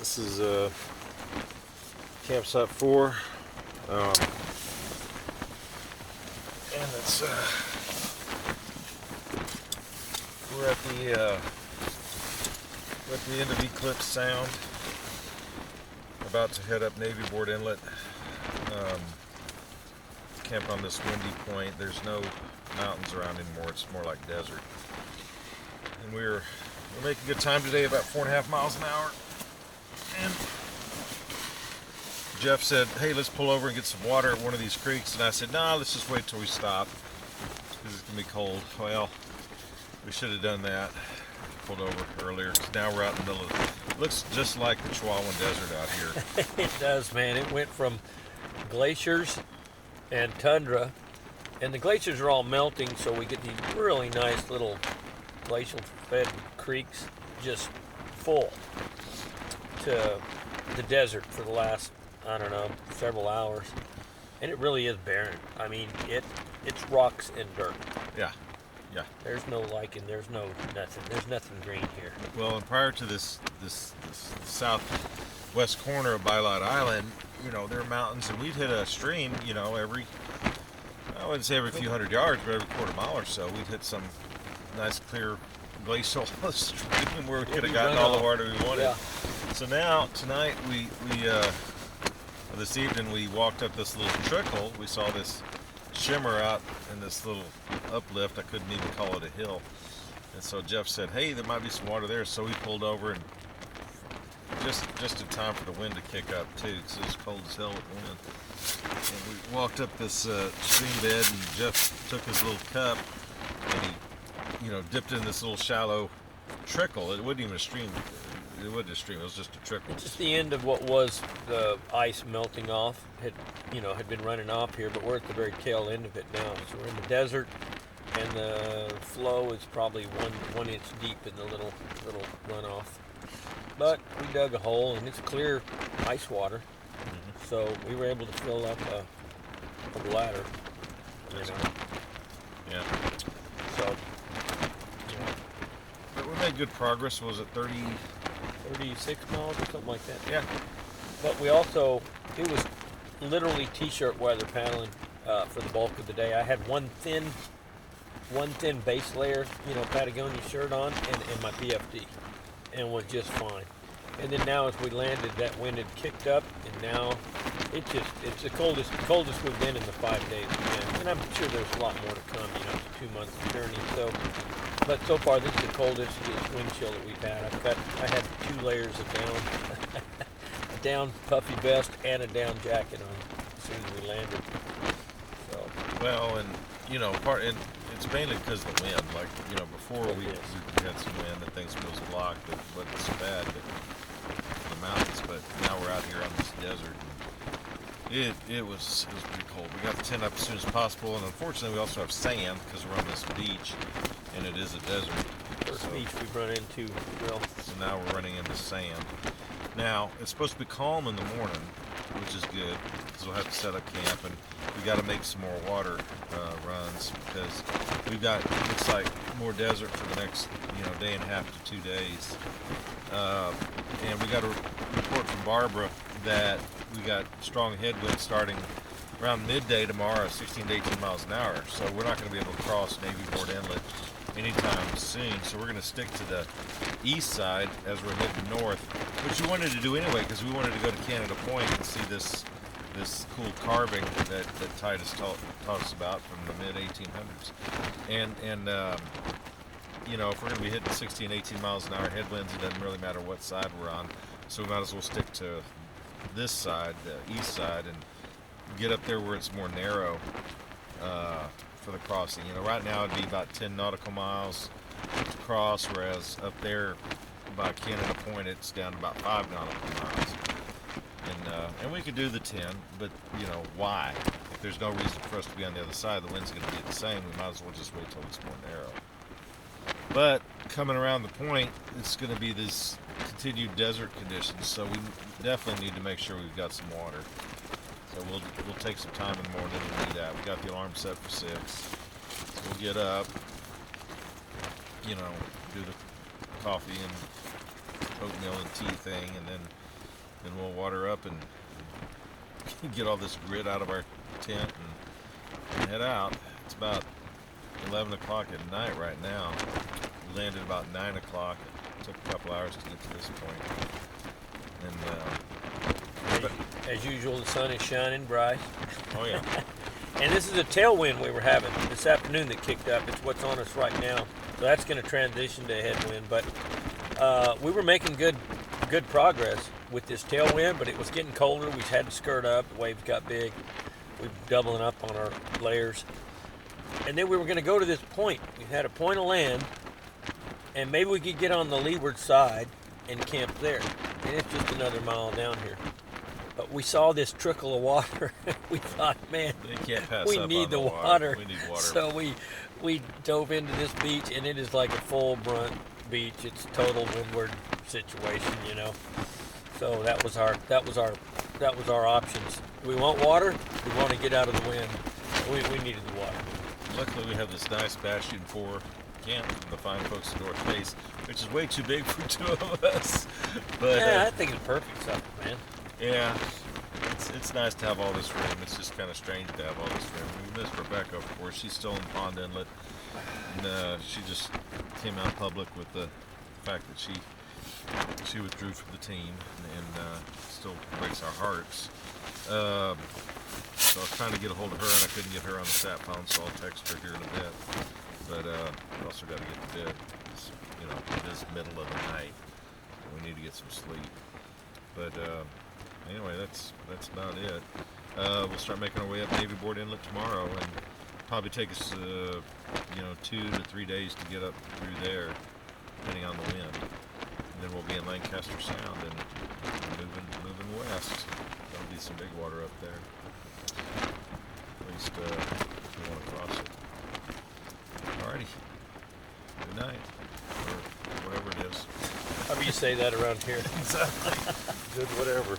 This is campsite 4, and it's we're at the end of Eclipse Sound, about to head up Navy Board Inlet. Camp on this windy point. There's no mountains around anymore. It's more like desert, and we're making good time today, about 4.5 miles an hour. And Jeff said, "Hey, let's pull over and get some water at one of these creeks." And I said, "Nah, let's just wait till we stop because it's gonna be cold." Well, we should have done that. Pulled over earlier because now we're out in the middle of it. Looks just like the Chihuahuan Desert out here. It does, man. It went from glaciers and tundra, and the glaciers are all melting, so we get these really nice little glacial-fed creeks just full to the desert for the last, I don't know, several hours. And it really is barren. I mean, it's rocks and dirt. Yeah. There's no lichen, there's no nothing. There's nothing green here. Well, and prior to this southwest corner of Bylot Island, there are mountains, and we'd hit a stream, every, I wouldn't say every few hundred yards, but every quarter mile or so, we'd hit some nice clear glacial stream where we could have gotten all the water we wanted. Yeah. So now, tonight, this evening, we walked up this little trickle. We saw this shimmer out in this little uplift. I couldn't even call it a hill. And so Jeff said, "Hey, there might be some water there." So we pulled over, and just in time for the wind to kick up too, because it was cold as hell with the wind. And we walked up this stream bed, and Jeff took his little cup and he, dipped in this little shallow trickle. It wasn't even a stream. It wasn't a stream. It was just a trickle. It's just the end of what was the ice melting off. Had been running off here, but we're at the very tail end of it now. So we're in the desert, and the flow is probably one inch deep in the little runoff. But we dug a hole, and it's clear ice water. Mm-hmm. So we were able to fill up a bladder. Yeah. So. But we made good progress. Was it 36 miles or something like that? Yeah. But it was literally t-shirt weather paddling for the bulk of the day. I had one thin base layer, Patagonia shirt on, and my PFD, and was just fine. And then now as we landed, that wind had kicked up, and now it's the coldest we've been in the 5 days again. And I'm sure there's a lot more to come. It's a 2-month journey. But so far, this is the coldest wind chill that we've had. I had 2 layers of a down puffy vest and a down jacket on as soon as we landed. So. Well, and and it's mainly because of the wind. Like before we had some wind and things was blocked. It wasn't so bad the mountains, but now we're out here on this desert. And it was pretty cold. We got the tent up as soon as possible, and unfortunately, we also have sand because we're on this beach. And it is a desert. First beach we've run into, Will. So now we're running into sand. Now, it's supposed to be calm in the morning, which is good, because we'll have to set up camp, and we got to make some more water runs, because we've got, looks like, more desert for the next, day and a half to 2 days. And we got a report from Barbara that we got strong headwinds starting around midday tomorrow, 16 to 18 miles an hour. So we're not going to be able to cross Navy Board Inlet anytime soon. So we're going to stick to the east side as we're heading north, which we wanted to do anyway because we wanted to go to Canada Point and see this cool carving that Titus taught us about from the mid-1800s. And if we're going to be hitting 16, 18 miles an hour headwinds, it doesn't really matter what side we're on. So we might as well stick to this side, the east side, and get up there where it's more narrow for the crossing. Right now it'd be about 10 nautical miles to cross, whereas up there by Canada Point it's down to about 5 nautical miles. And we could do the 10, but why? If there's no reason for us to be on the other side, the wind's going to be the same. We might as well just wait till it's more narrow. But coming around the point, it's going to be this continued desert conditions, so we definitely need to make sure we've got some water. So we'll take some time in the morning and do that. We got the alarm set for 6. So we'll get up, do the coffee and oatmeal and tea thing, and then then we'll water up and get all this grit out of our tent and head out. It's about 11 o'clock at night right now. We landed about 9 o'clock. It took a couple hours to get to this point. And As usual, the sun is shining bright. oh yeah, And this is a tailwind we were having this afternoon that kicked up. It's what's on us right now. So that's going to transition to a headwind. But we were making good progress with this tailwind, but it was getting colder. We had to skirt up. The waves got big. We were doubling up on our layers. And then we were going to go to this point. We had a point of land, and maybe we could get on the leeward side and camp there. And it's just another mile down here. But we saw this trickle of water. We thought, man, they can't pass we up need on the water. water. We need water. So we dove into this beach, and it is like a full brunt beach. It's total windward situation, you know. So that was our options. We want water. We want to get out of the wind. We needed the water. Luckily, we have this nice bastion 4 camp from the fine folks at North Face, which is way too big for 2 of us. But Yeah, I think it's perfect stuff, man. yeah, it's nice to have all this room. It's just kind of strange to have all this room. We miss Rebekah, of course. She's still in Pond Inlet, and she just came out public with the fact that she withdrew from the team, and still breaks our hearts. So I was trying to get a hold of her, and I couldn't get her on the sat phone, so I'll text her here in a bit. But we also got to get to bed. It's, you know, it is middle of the night, and we need to get some sleep. But anyway, that's about it. We'll start making our way up Navy Board Inlet tomorrow, and probably take us 2 to 3 days to get up through there, depending on the wind. And then we'll be in Lancaster Sound and moving west. There'll be some big water up there. At least if we want to cross it. Alrighty. Good night. Or whatever it is. However you say that around here. Exactly. Good whatever.